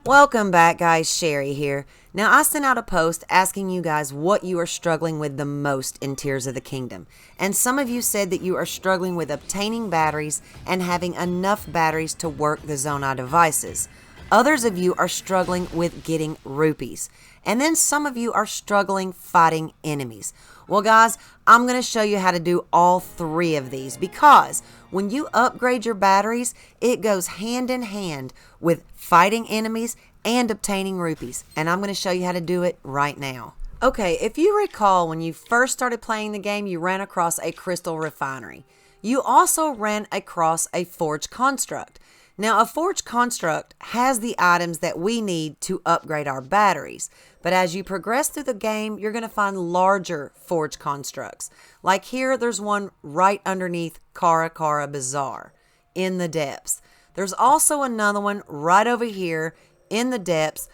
Welcome back, guys. Sherry here. Now, I sent out a post asking you guys what you are struggling with the most in Tears of the Kingdom. And some of you said that you are struggling with obtaining batteries and having enough batteries to work the Zonai devices. Others of you are struggling with getting rupees. And then some of you are struggling fighting enemies. Well, guys, I'm going to show you how to do all three of these because when you upgrade your batteries, it goes hand in hand with fighting enemies and obtaining rupees. And I'm going to show you how to do it right now. Okay, if you recall, when you first started playing the game, you ran across a crystal refinery. You also ran across a forge construct. Now, a forge construct has the items that we need to upgrade our batteries. But as you progress through the game, you're going to find larger forge constructs. Like here, there's one right underneath Kara Kara Bazaar in the depths. There's also another one right over here in the depths,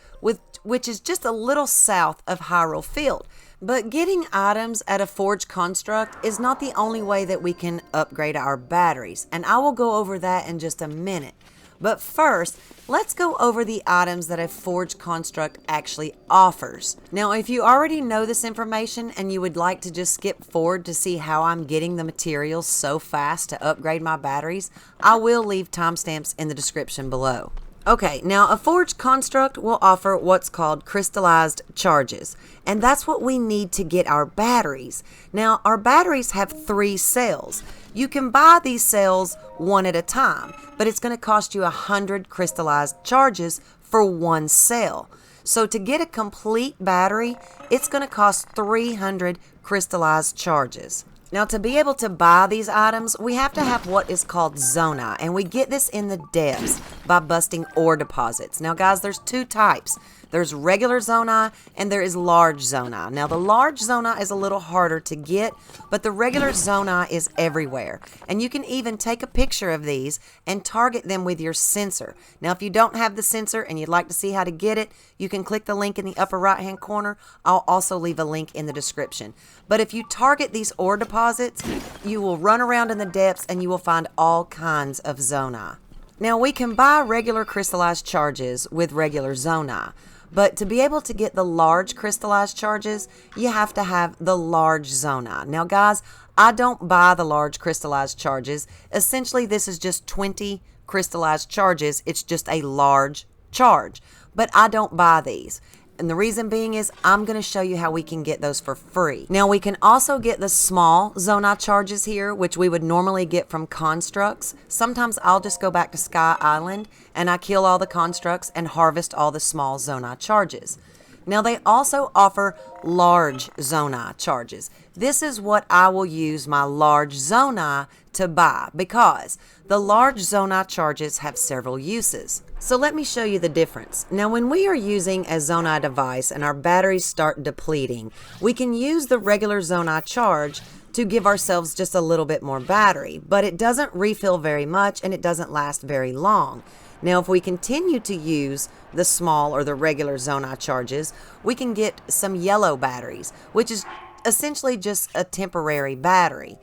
which is just a little south of Hyrule Field. But getting items at a forge construct is not the only way that we can upgrade our batteries, and I will go over that in just a minute. But first, let's go over the items that a forge construct actually offers. Now, if you already know this information and you would like to just skip forward to see how I'm getting the materials so fast to upgrade my batteries, I will leave timestamps in the description below. Okay, now a forge construct will offer what's called crystallized charges, and that's what we need to get our batteries. Now, our batteries have 3 cells. You can buy these cells one at a time, but it's going to cost you 100 crystallized charges for 1 cell. So to get a complete battery, it's going to cost 300 crystallized charges. Now, to be able to buy these items, we have to have what is called Zonai, and we get this in the depths by busting ore deposits. Now, guys, there's 2 types. There's regular Zonai and there is large Zonai. Now, the large Zonai is a little harder to get, but the regular Zonai is everywhere. And you can even take a picture of these and target them with your sensor. Now, if you don't have the sensor and you'd like to see how to get it, you can click the link in the upper right-hand corner. I'll also leave a link in the description. But if you target these ore deposits, you will run around in the depths and you will find all kinds of Zonai. Now, we can buy regular crystallized charges with regular Zonai. But to be able to get the large crystallized charges, you have to have the large Zonai. Now, guys, I don't buy the large crystallized charges. Essentially, this is just 20 crystallized charges. It's just a large charge. But I don't buy these. And the reason being is I'm going to show you how we can get those for free. Now, we can also get the small Zonai charges here, which we would normally get from constructs. Sometimes I'll just go back to Sky Island and I kill all the constructs and harvest all the small Zonai charges. Now, they also offer large Zonai charges. This is what I will use my large Zonai to buy because the large Zonai charges have several uses. So let me show you the difference. Now, when we are using a Zonai device and our batteries start depleting, we can use the regular Zonai charge to give ourselves just a little bit more battery, but it doesn't refill very much and it doesn't last very long. Now, if we continue to use the small or the regular Zonai charges, we can get some yellow batteries, which is essentially just a temporary battery.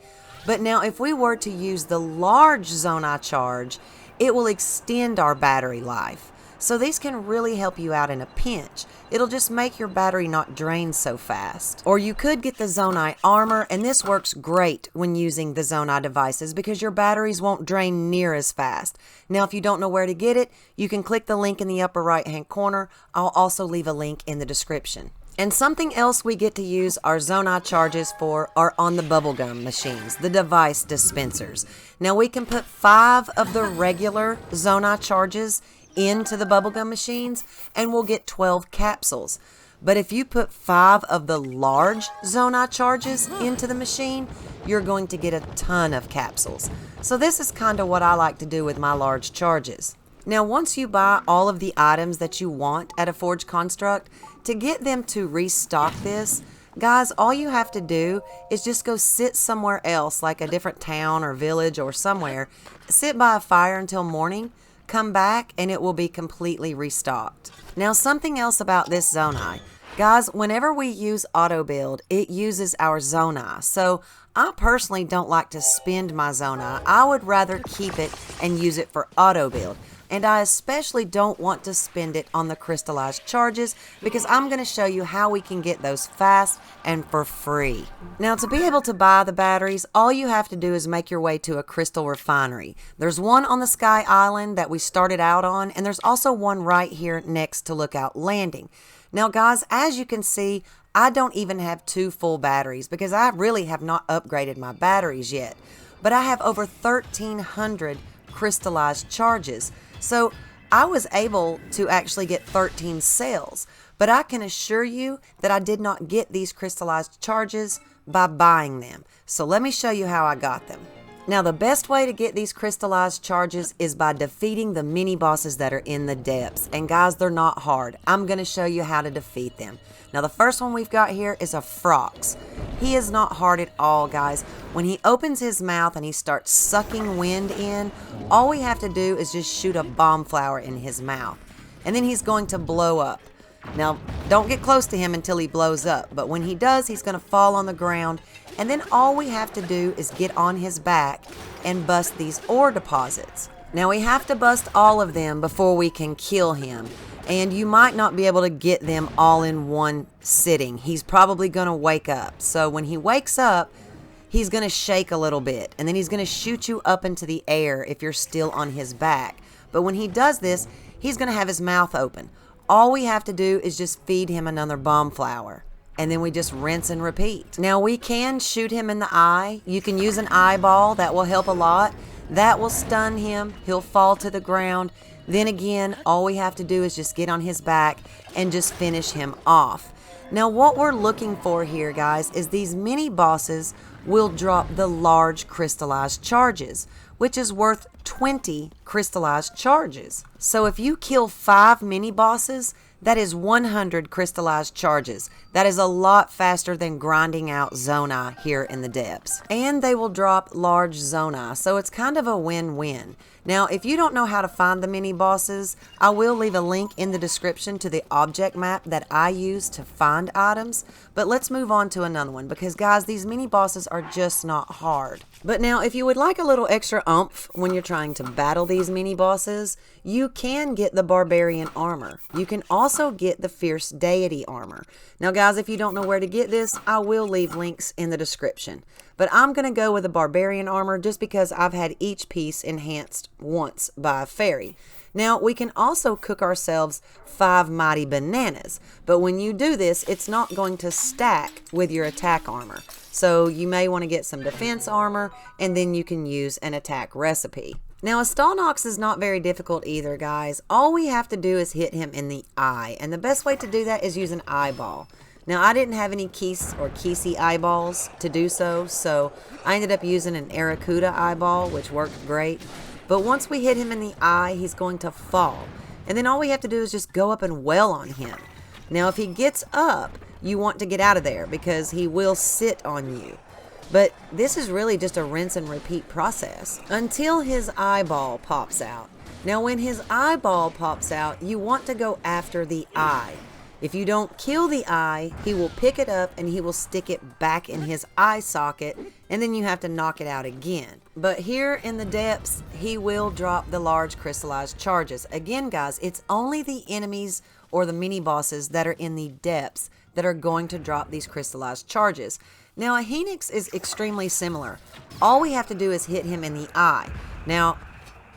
But now, if we were to use the large Zonai charge, it will extend our battery life. So these can really help you out in a pinch. It'll just make your battery not drain so fast. Or you could get the Zonaite Armor, and this works great when using the Zonai devices because your batteries won't drain near as fast. Now, if you don't know where to get it, you can click the link in the upper right-hand corner. I'll also leave a link in the description. And something else we get to use our Zonai charges for are on the bubblegum machines, the device dispensers. Now, we can put 5 of the regular Zonai charges into the bubblegum machines and we'll get 12 capsules. But if you put 5 of the large Zonai charges into the machine, you're going to get a ton of capsules. So this is kind of what I like to do with my large charges. Now, once you buy all of the items that you want at a Forge Construct, to get them to restock this, guys, all you have to do is just go sit somewhere else, like a different town or village or somewhere, sit by a fire until morning, come back, and it will be completely restocked. Now, something else about this Zonai. Guys, whenever we use auto build, it uses our Zonai. So I personally don't like to spend my Zonai. I would rather keep it and use it for auto build. and I especially don't want to spend it on the crystallized charges because I'm going to show you how we can get those fast and for free. Now, to be able to buy the batteries, all you have to do is make your way to a crystal refinery. There's one on the Sky Island that we started out on, and there's also one right here next to Lookout Landing. Now, guys, as you can see, I don't even have 2 full batteries because I really have not upgraded my batteries yet. But I have over 1,300 crystallized charges. So I was able to actually get 13 cells. But I can assure you that I did not get these crystallized charges by buying them. So let me show you how I got them. Now, the best way to get these crystallized charges is by defeating the mini bosses that are in the depths. And guys, they're not hard. I'm going to show you how to defeat them. Now, the first one we've got here is a Frox. He is not hard at all, guys. When he opens his mouth and he starts sucking wind in, all we have to do is just shoot a bomb flower in his mouth. And then he's going to blow up. Now, don't get close to him until he blows up. But when he does, he's going to fall on the ground. And then all we have to do is get on his back and bust these ore deposits. Now, we have to bust all of them before we can kill him. And you might not be able to get them all in one sitting. He's probably going to wake up. So when he wakes up, he's going to shake a little bit. And then he's going to shoot you up into the air if you're still on his back. But when he does this, he's going to have his mouth open. All we have to do is just feed him another bomb flower. And then we just rinse and repeat. Now, we can shoot him in the eye. You can use an eyeball. That will help a lot. That will stun him. He'll fall to the ground. Then again, all we have to do is just get on his back and just finish him off. Now, what we're looking for here, guys, is these mini bosses will drop the large crystallized charges, which is worth 20 crystallized charges. So if you kill 5 mini bosses, that is 100 crystallized charges. That is a lot faster than grinding out Zonai here in the depths. And they will drop large Zonai, so it's kind of a win-win. Now, if you don't know how to find the mini bosses, I will leave a link in the description to the object map that I use to find items. But let's move on to another one because, guys, these mini bosses are just not hard. But now, if you would like a little extra oomph when you're trying to battle these mini bosses, you can get the Barbarian Armor. You can also get the Fierce Deity Armor. Now, guys, if you don't know where to get this, I will leave links in the description. But I'm going to go with the Barbarian Armor just because I've had each piece enhanced once by a fairy. Now, we can also cook ourselves 5 mighty bananas. But when you do this, it's not going to stack with your attack armor. So you may want to get some defense armor, and then you can use an attack recipe. Now, a Stalnox is not very difficult either, guys. All we have to do is hit him in the eye. And the best way to do that is use an eyeball. Now, I didn't have any Keese or Keesey eyeballs to do so I ended up using an Aracuda eyeball, which worked great. But once we hit him in the eye, he's going to fall. And then all we have to do is just go up and wail on him. Now, if he gets up, you want to get out of there because he will sit on you. But this is really just a rinse and repeat process until his eyeball pops out. Now, when his eyeball pops out, you want to go after the eye. If you don't kill the eye, he will pick it up and he will stick it back in his eye socket, and then you have to knock it out again. But here in the depths, he will drop the large crystallized charges. Again, guys, it's only the enemies or the mini bosses that are in the depths that are going to drop these crystallized charges. Now, a Hinox is extremely similar. All we have to do is hit him in the eye. Now,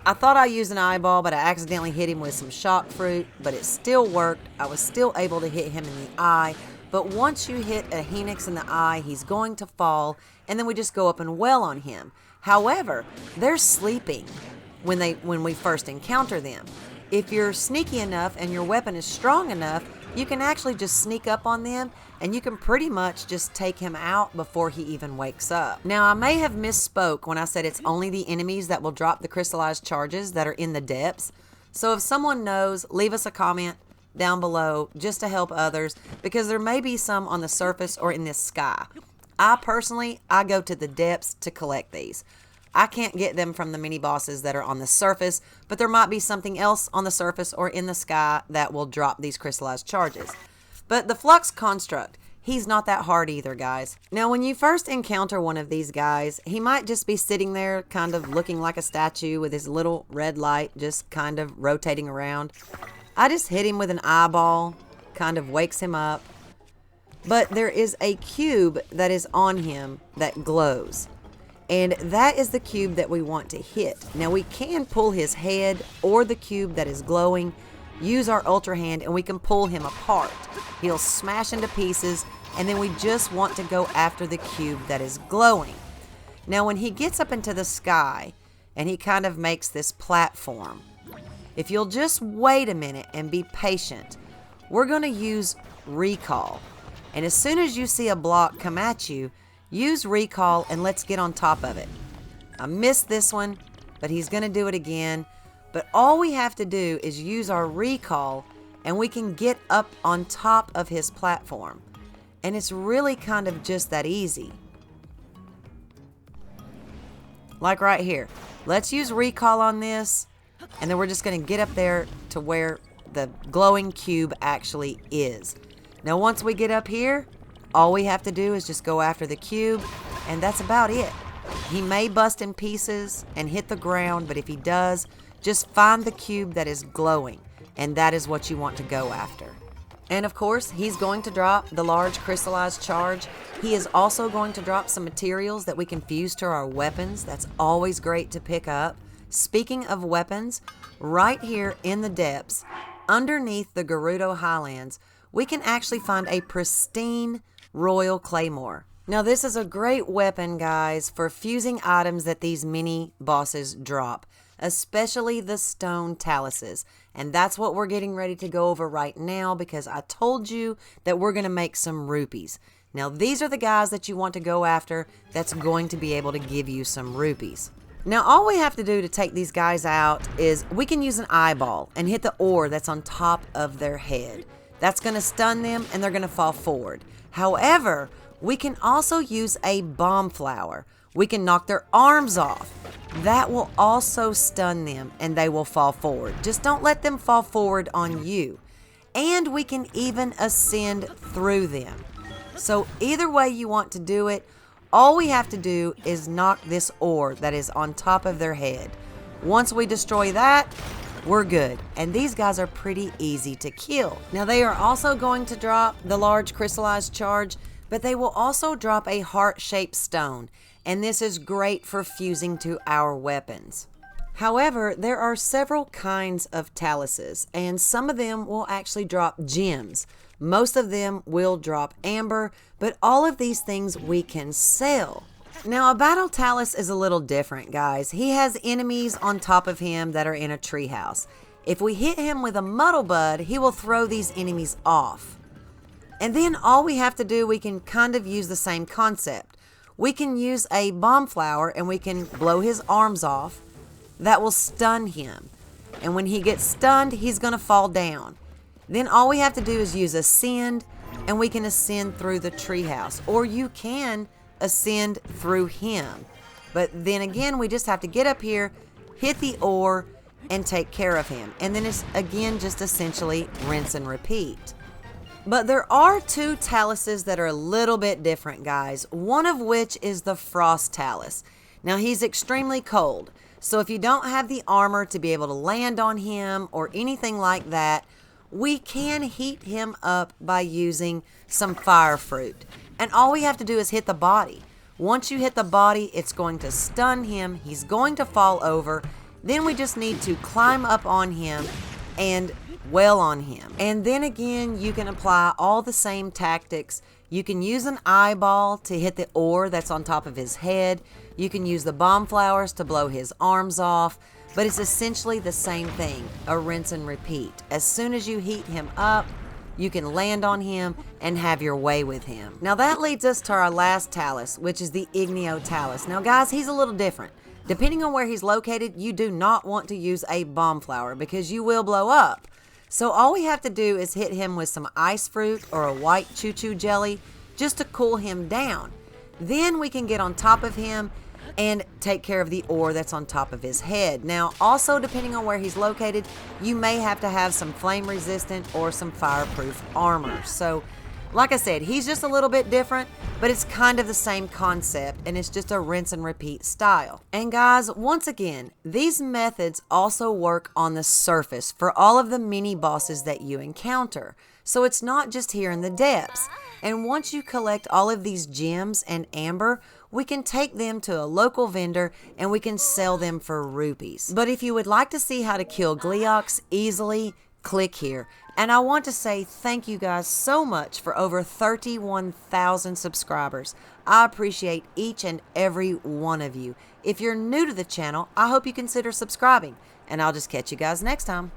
I thought I used an eyeball, but I accidentally hit him with some shock fruit, but it still worked. I was still able to hit him in the eye. But once you hit a Hinox in the eye, he's going to fall, and then we just go up and wail on him. However, they're sleeping when we first encounter them. If you're sneaky enough and your weapon is strong enough, you can actually just sneak up on them, and you can pretty much just take him out before he even wakes up. Now, I may have misspoke when I said it's only the enemies that will drop the crystallized charges that are in the depths. So if someone knows, leave us a comment down below just to help others, because there may be some on the surface or in this sky. I go to the depths to collect these. I can't get them from the mini bosses that are on the surface, but there might be something else on the surface or in the sky that will drop these crystallized charges. But the Flux Construct, he's not that hard either, guys. Now, when you first encounter one of these guys, he might just be sitting there kind of looking like a statue with his little red light just kind of rotating around. I just hit him with an eyeball, kind of wakes him up. But there is a cube that is on him that glows. And that is the cube that we want to hit. Now, we can pull his head or the cube that is glowing, use our Ultra Hand, and we can pull him apart. He'll smash into pieces, and then we just want to go after the cube that is glowing. Now, when he gets up into the sky, and he kind of makes this platform, if you'll just wait a minute and be patient, we're going to use Recall. And as soon as you see a block come at you, use Recall and let's get on top of it. I missed this one, but he's going to do it again. But all we have to do is use our Recall and we can get up on top of his platform. And it's really kind of just that easy. Like right here. Let's use Recall on this, and then we're just going to get up there to where the glowing cube actually is. Now, once we get up here, all we have to do is just go after the cube, and that's about it. He may bust in pieces and hit the ground, but if he does, just find the cube that is glowing, and that is what you want to go after. And of course, he's going to drop the large crystallized charge. He is also going to drop some materials that we can fuse to our weapons. That's always great to pick up. Speaking of weapons, right here in the depths, underneath the Gerudo Highlands, we can actually find a pristine royal Claymore. Now, this is a great weapon, guys, for fusing items that these mini bosses drop, especially the stone taluses. And that's what we're getting ready to go over right now, because I told you that we're going to make some rupees. Now, these are the guys that you want to go after that's going to be able to give you some rupees. Now, all we have to do to take these guys out is we can use an eyeball and hit the ore that's on top of their head. That's going to stun them and they're going to fall forward. However, we can also use a bomb flower. We can knock their arms off. That will also stun them and they will fall forward. Just don't let them fall forward on you. And we can even ascend through them. So either way you want to do it, all we have to do is knock this ore that is on top of their head. Once we destroy that, we're good. And these guys are pretty easy to kill. Now, they are also going to drop the large crystallized charge, but they will also drop a heart-shaped stone. And this is great for fusing to our weapons. However, there are several kinds of taluses, and some of them will actually drop gems. Most of them will drop amber, but all of these things we can sell. Now, a battle talus is a little different, guys. He has enemies on top of him that are in a treehouse. If we hit him with a muddle bud, he will throw these enemies off. And then all we have to do, we can kind of use the same concept. We can use a bomb flower and we can blow his arms off. That will stun him. And when he gets stunned, he's going to fall down. Then all we have to do is use ascend, and we can ascend through the treehouse. Or you can ascend through him. But then again, we just have to get up here, hit the ore, and take care of him. And then it's again just essentially rinse and repeat. But there are two taluses that are a little bit different, guys. One of which is the Frost Talus. Now, he's extremely cold. So if you don't have the armor to be able to land on him or anything like that, we can heat him up by using some fire fruit. And all we have to do is hit the body. Once you hit the body, it's going to stun him. He's going to fall over. Then we just need to climb up on him and well on him. And then again, you can apply all the same tactics. You can use an eyeball to hit the ore that's on top of his head. You can use the bomb flowers to blow his arms off. But it's essentially the same thing, a rinse and repeat. As soon as you heat him up, you can land on him and have your way with him. Now that leads us to our last talus, which is the Igneo Talus. Now guys, he's a little different. Depending on where he's located, you do not want to use a bomb flower because you will blow up. So all we have to do is hit him with some ice fruit or a white choo-choo jelly just to cool him down. Then we can get on top of him and take care of the ore that's on top of his head. Now, also depending on where he's located, you may have to have some flame resistant or some fireproof armor. So Like I said, he's just a little bit different, but it's kind of the same concept, and it's just a rinse and repeat style. And guys, once again, these methods also work on the surface for all of the mini bosses that you encounter. So it's not just here in the depths. And once you collect all of these gems and amber, we can take them to a local vendor and we can sell them for rupees. But if you would like to see how to kill Gleeox easily, click here. And I want to say thank you guys so much for over 31,000 subscribers. I appreciate each and every one of you. If you're new to the channel, I hope you consider subscribing. And I'll just catch you guys next time.